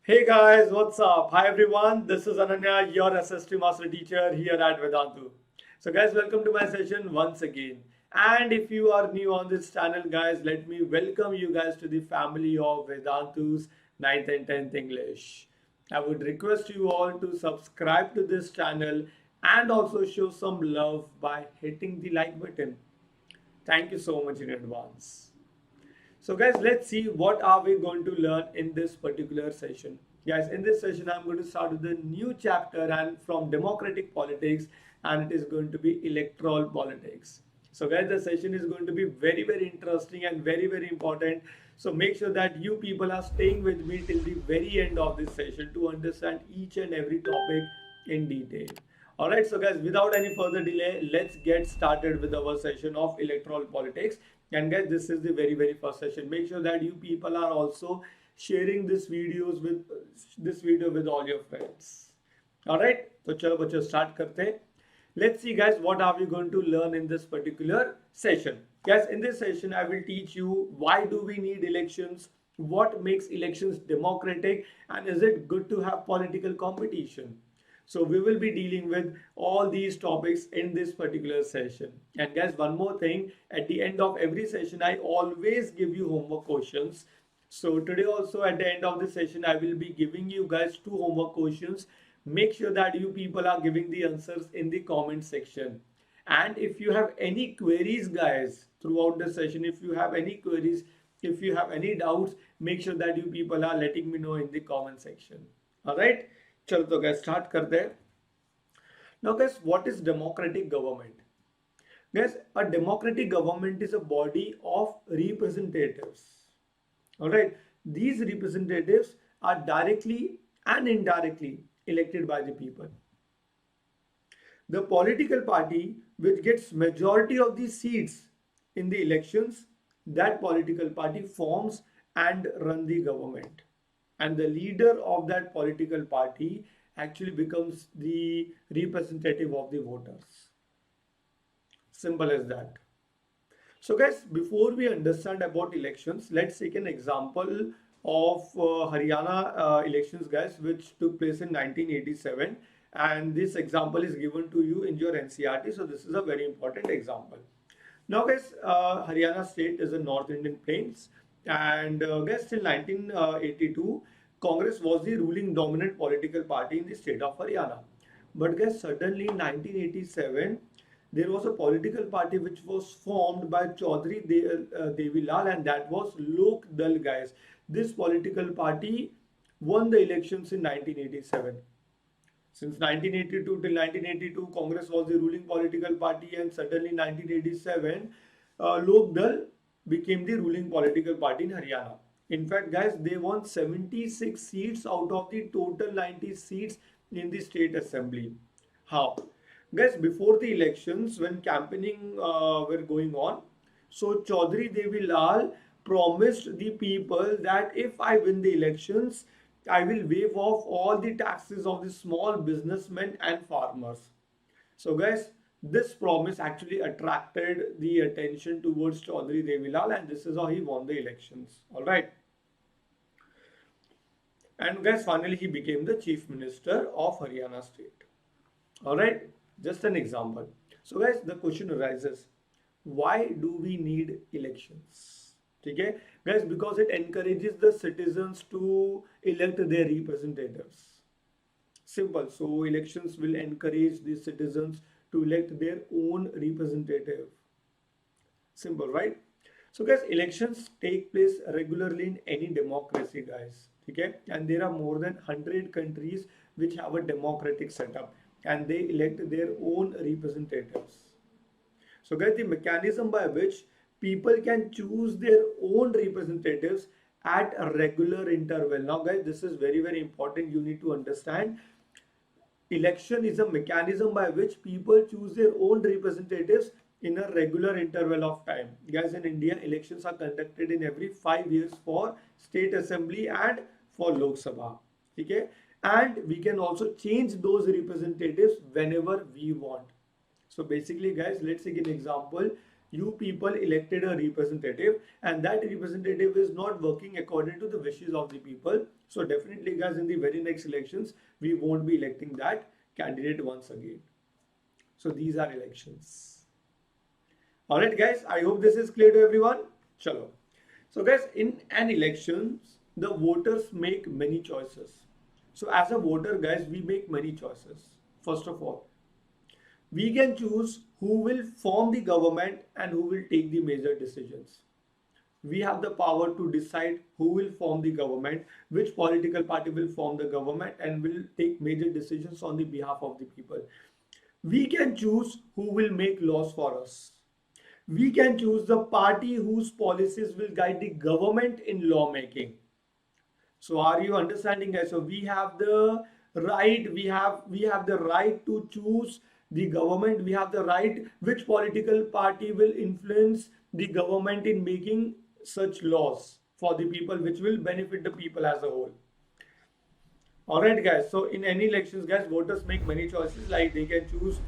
Hey guys, what's up? Hi everyone, this is Ananya, your SST Master Teacher here at Vedantu. So guys, welcome to my session once again. And if you are new on this channel guys, let me welcome you guys to the family of Vedantu's 9th and 10th English. I would request you all to subscribe to this channel and also show some love by hitting the like button. Thank you so much in advance. So guys, let's see what are we going to learn in this particular session. Guys, in this session, I'm going to start with a new chapter and from democratic politics, and it is going to be electoral politics. So guys, the session is going to be very interesting and very important. So make sure that you people are staying with me till the very end of this session to understand each and every topic in detail. Alright, so guys, without any further delay, let's get started with our session of electoral politics. And guys, this is the very first session. Make sure that you people are also sharing this video with all your friends. Alright, so chalo bachcho start karte hain. Let's see guys, what are we going to learn in this particular session. Guys, in this session, I will teach you why do we need elections, what makes elections democratic, and is it good to have political competition. So we will be dealing with all these topics in this particular session. And guys, one more thing, at the end of every session, I always give you homework questions. So today also at the end of the session, I will be giving you guys 2 homework questions. Make sure that you people are giving the answers in the comment section. And if you have any queries guys throughout the session, if you have any queries, if you have any doubts, make sure that you people are letting me know in the comment section. Alright. चलो तो guys start करते हैं. Now guys, what is democratic government? Guys, a democratic government is a body of representatives. Alright, these representatives are directly and indirectly elected by the people. The political party which gets majority of the seats in the elections, that political party forms and run the government. And the leader of that political party actually becomes the representative of the voters. Simple as that. So guys, before we understand about elections, let's take an example of Haryana elections guys, which took place in 1987. And this example is given to you in your NCERT. So this is a very important example. Now guys, Haryana state is a North Indian plains. And guys, till 1982, Congress was the ruling dominant political party in the state of Haryana. But guys, suddenly in 1987, there was a political party which was formed by Chaudhry Devilal, and that was Lok Dal guys. This political party won the elections in 1987. Since 1982 till 1982, Congress was the ruling political party, and suddenly in 1987, Lok Dal became the ruling political party in Haryana. In fact, guys, they won 76 seats out of the total 90 seats in the state assembly. How? Guys, before the elections, when campaigning were going on, so Chaudhry Devilal promised the people that if I win the elections, I will waive off all the taxes of the small businessmen and farmers. So guys, this promise actually attracted the attention towards Chaudhry Devilal, and this is how he won the elections. Alright. And guys, finally he became the chief minister of Haryana state. Alright, just an example. So guys, the question arises, why do we need elections? Okay, guys, because it encourages the citizens to elect their representatives. Simple. So elections will encourage the citizens to elect their own representative. Simple, right? So guys, elections take place regularly in any democracy guys. Okay, and there are more than 100 countries which have a democratic setup, and they elect their own representatives. So guys, the mechanism by which people can choose their own representatives at a regular interval. Now guys, this is very important. You need to understand, election is a mechanism by which people choose their own representatives in a regular interval of time. Guys, in India, elections are conducted in every 5 years for state assembly and for Lok Sabha. Okay, and we can also change those representatives whenever we want. So basically guys, let's take an example. you people elected a representative, and that representative is not working according to the wishes of the people. So definitely guys, in the very next elections we won't be electing that candidate once again. So these are elections. All right guys, I hope this is clear to everyone. Chalo. So guys, in an elections the voters make many choices. So as a voter guys, we make many choices. First of all, we can choose who will form the government and who will take the major decisions. We have the power to decide who will form the government, which political party will form the government and will take major decisions on the behalf of the people. We can choose who will make laws for us. We can choose the party whose policies will guide the government in lawmaking. So are you understanding guys? So we have the right, we have the right to choose the government. We have the right which political party will influence the government in making such laws for the people which will benefit the people as a whole. Alright guys, so in any elections guys, voters make many choices, like they can choose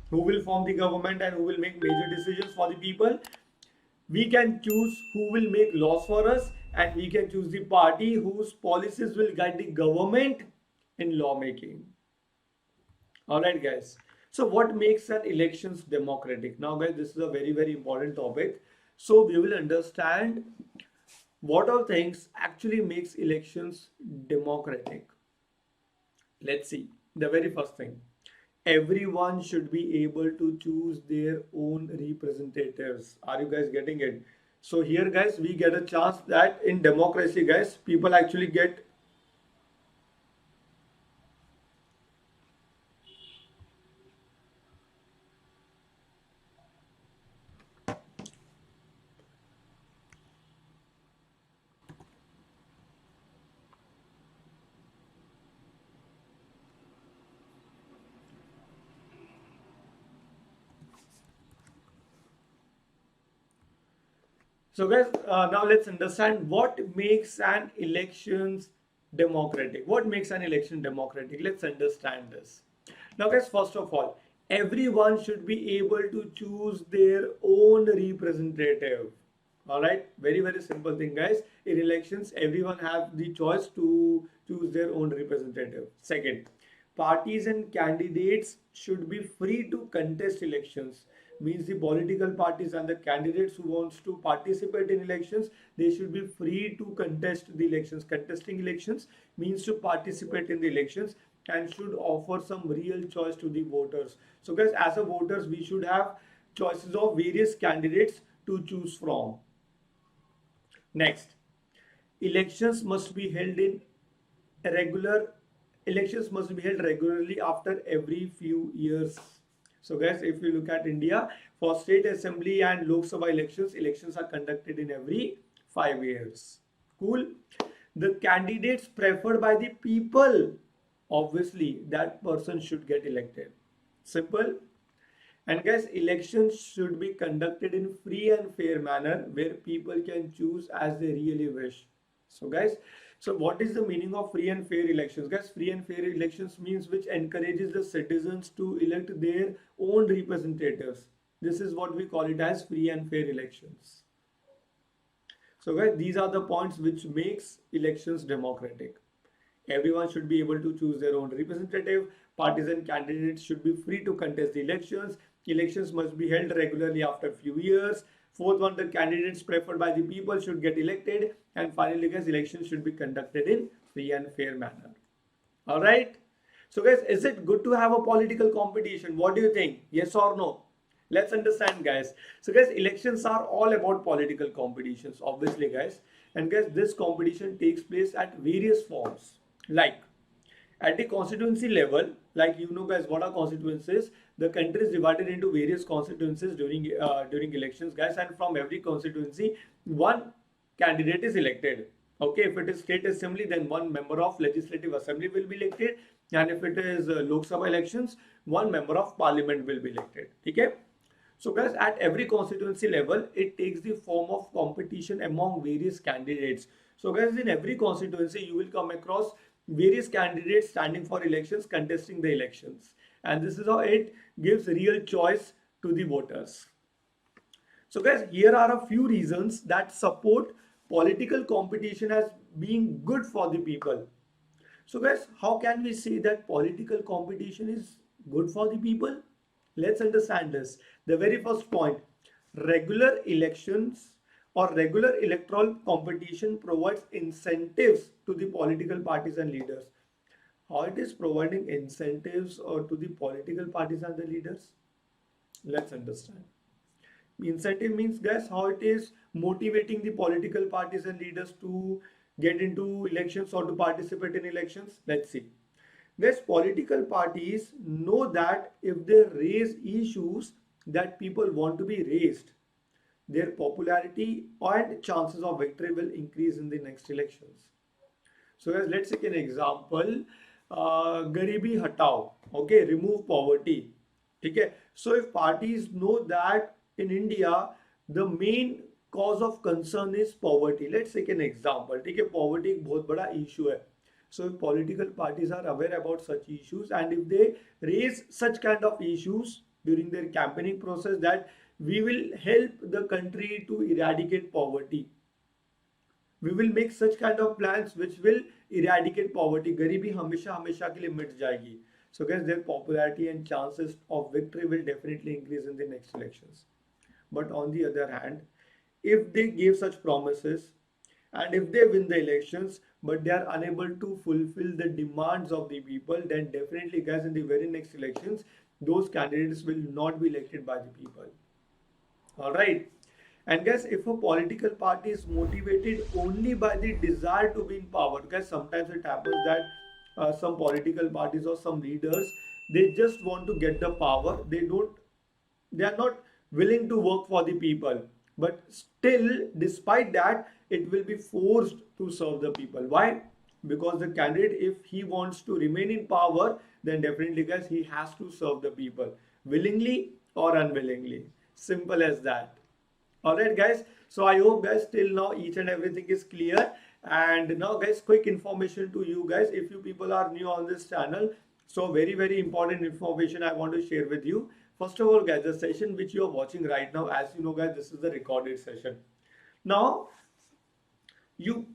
who will form the government and who will make major decisions for the people. We can choose who will make laws for us, and we can choose the party whose policies will guide the government in lawmaking. Alright guys, so what makes an elections democratic? Now guys, this is a very important topic. So we will understand what all things actually makes elections democratic. Let's see. The very first thing, everyone should be able to choose their own representatives. Are you guys getting it? So here guys, we get a chance that in democracy guys, people actually get so guys, now let's understand what makes an elections democratic. What makes an election democratic? Let's understand this. Now guys, first of all, everyone should be able to choose their own representative. All right, very simple thing guys. In elections, everyone have the choice to choose their own representative. Second, parties and candidates should be free to contest elections. Means the political parties and the candidates who wants to participate in elections, they should be free to contest the elections. Contesting elections means to participate in the elections and should offer some real choice to the voters. So guys, as a voters, we should have choices of various candidates to choose from. Next, elections must be held in regular elections must be held regularly after every few years. So guys, if you look at India, for state assembly and Lok Sabha elections, elections are conducted in every 5 years. Cool. The candidates preferred by the people, obviously that person should get elected. Simple. And guys, elections should be conducted in free and fair manner where people can choose as they really wish. So guys, so what is the meaning of free and fair elections? Guys, free and fair elections means which encourages the citizens to elect their own representatives. This is what we call it as free and fair elections. So guys, these are the points which makes elections democratic. Everyone should be able to choose their own representative. Parties and candidates should be free to contest the elections. Elections must be held regularly after few years. Fourth one, the candidates preferred by the people should get elected. And finally, guys, elections should be conducted in free and fair manner. All right. So guys, is it good to have a political competition? What do you think? Yes or no? Let's understand guys. So guys, elections are all about political competitions, obviously guys. And guys, this competition takes place at various forms. Like at the constituency level, like you know guys what are constituencies. The country is divided into various constituencies during elections guys, and from every constituency one candidate is elected. Okay, if it is state assembly, then one member of legislative assembly will be elected, and if it is Lok Sabha elections, one member of parliament will be elected. Okay. So guys, at every constituency level, it takes the form of competition among various candidates. So guys, in every constituency, you will come across various candidates standing for elections, contesting the elections. And this is how it gives real choice to the voters. So guys, here are a few reasons that support political competition as being good for the people. So guys, how can we say that political competition is good for the people? Let's understand this. The very first point, regular elections or regular electoral competition provides incentives to the political parties and leaders. How it is providing incentives or to the political parties and the leaders? Let's understand. Incentive means, guys, how it is motivating the political parties and leaders to get into elections or to participate in elections. Let's see. Guys, political parties know that if they raise issues that people want to be raised, their popularity and chances of victory will increase in the next elections. So guys, let's take an example. Garibi hatao. Okay, remove poverty. Okay. So if parties know that in India the main cause of concern is poverty. Let's take an example. Okay, poverty एक बहुत बड़ा issue है. So if political parties are aware about such issues and if they raise such kind of issues during their campaigning process that we will help the country to eradicate poverty, we will make such kind of plans which will eradicate poverty. गरीबी हमेशा हमेशा के लिए मिट जाएगी. So guys, their popularity and chances of victory will definitely increase in the next elections. But on the other hand, if they give such promises and if they win the elections but they are unable to fulfill the demands of the people, then definitely guys, in the very next elections those candidates will not be elected by the people. All right. And guys, if a political party is motivated only by the desire to be in power, guys, sometimes it happens that some political parties or some leaders, they just want to get the power. They are not willing to work for the people. But still, despite that, it will be forced to serve the people. Why? Because the candidate, if he wants to remain in power, then definitely, guys, he has to serve the people willingly or unwillingly. Simple as that. Alright guys, so I hope guys till now each and everything is clear. And now guys, quick information to you guys, if you people are new on this channel, so very important information I want to share with you. First of all guys, the session which you are watching right now, as you know guys, this is the recorded session. Now you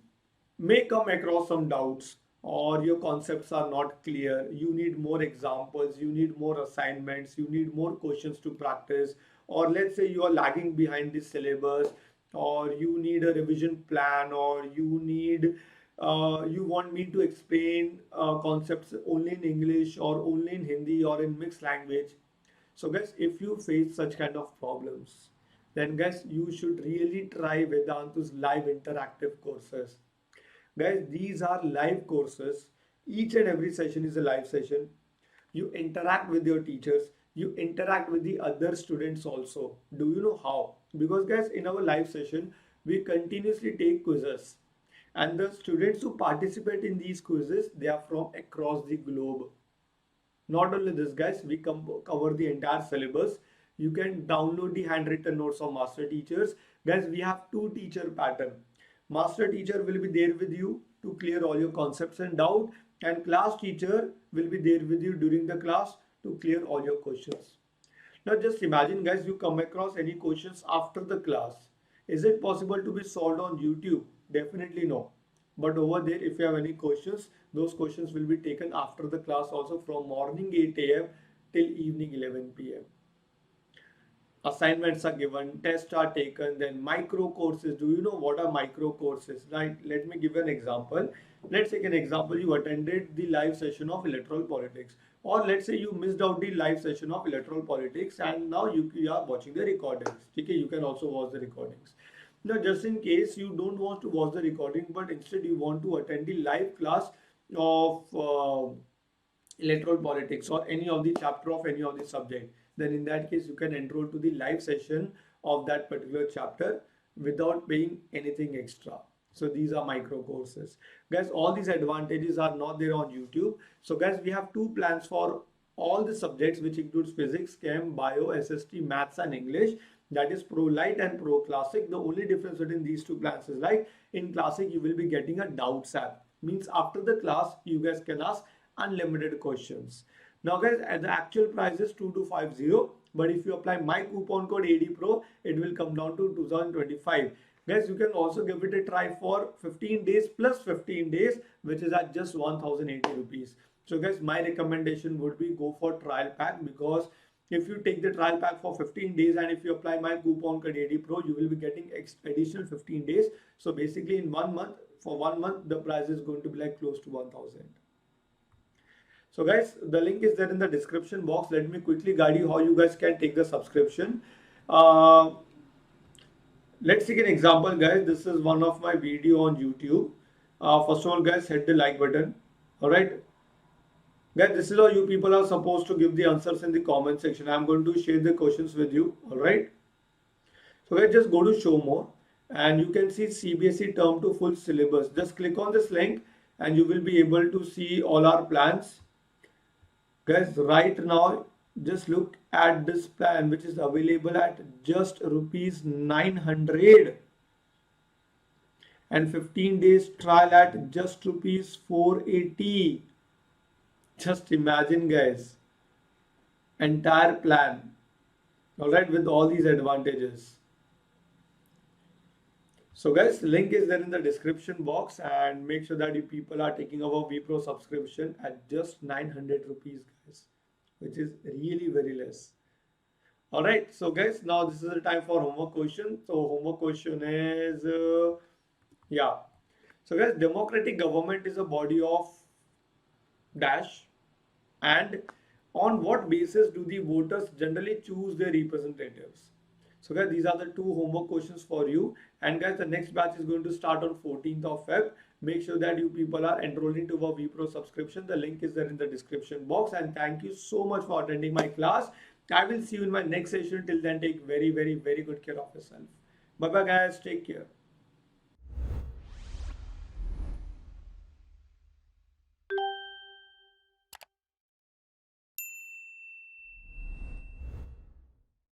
may come across some doubts or your concepts are not clear, you need more examples, you need more assignments, you need more questions to practice, or let's say you are lagging behind the syllabus, or you need a revision plan, or you want me to explain concepts only in English or only in Hindi or in mixed language. So guys, if you face such kind of problems, then guys, you should really try Vedantu's live interactive courses. Guys, these are live courses. Each and every session is a live session. You interact with your teachers. You interact with the other students also. Do you know how? Because guys, in our live session, we continuously take quizzes. And the students who participate in these quizzes, they are from across the globe. Not only this guys, we cover the entire syllabus. You can download the handwritten notes of master teachers. Guys, we have two teacher pattern. Master teacher will be there with you to clear all your concepts and doubt, and class teacher will be there with you during the class to clear all your questions. Now just imagine guys, you come across any questions after the class. Is it possible to be solved on YouTube? Definitely no. But over there, if you have any questions, those questions will be taken after the class also, from morning 8 a.m. till evening 11 p.m. Assignments are given, tests are taken, then micro courses. Do you know what are micro courses? Right, let me give an example. Let's take an example. You attended the live session of electoral politics, or let's say you missed out the live session of electoral politics and now you are watching the recordings. Okay, you can also watch the recordings. Now just in case you don't want to watch the recording but instead you want to attend the live class of electoral politics or any of the chapter of any of the subject, then in that case you can enroll to the live session of that particular chapter without paying anything extra. So these are micro courses. Guys, all these advantages are not there on YouTube. So guys, we have two plans for all the subjects, which includes physics, chem, bio, SST, maths and English. That is Pro Light and Pro Classic. The only difference between these two plans is like in Classic, you will be getting a doubts app. Means after the class, you guys can ask unlimited questions. Now guys, the actual price is 2250. but if you apply my coupon code ADPRO, it will come down to 2025. Guys, you can also give it a try for 15 days plus 15 days, which is at just 1080 rupees. So guys, my recommendation would be go for trial pack, because if you take the trial pack for 15 days and if you apply my coupon code ADPRO, you will be getting additional 15 days. So basically in 1 month, for 1 month, the price is going to be like close to 1000. So guys, the link is there in the description box. Let me quickly guide you how you guys can take the subscription. Let's take an example, guys. This is one of my video on YouTube. First of all, guys, hit the like button. All right. Guys, this is how you people are supposed to give the answers in the comment section. I'm going to share the questions with you. All right. So guys, just go to show more and you can see CBSE term to full syllabus. Just click on this link and you will be able to see all our plans. Guys, right now, just look at this plan, which is available at just rupees 900 and 15 days trial at just rupees 480. Just imagine, guys, entire plan, all right, with all these advantages. So guys, link is there in the description box, and make sure that you people are taking our VPro subscription at just 900 rupees, guys, which is really very less. All right, so guys, now this is the time for homework question. So homework question is, So guys, democratic government is a body of dash, and on what basis do the voters generally choose their representatives? So guys, these are the two homework questions for you. And guys, the next batch is going to start on 14th of Feb. Make sure that you people are enrolling to our VPro subscription. The link is there in the description box. And thank you so much for attending my class. I will see you in my next session. Till then, take very, very, very good care of yourself. Bye-bye, guys. Take care.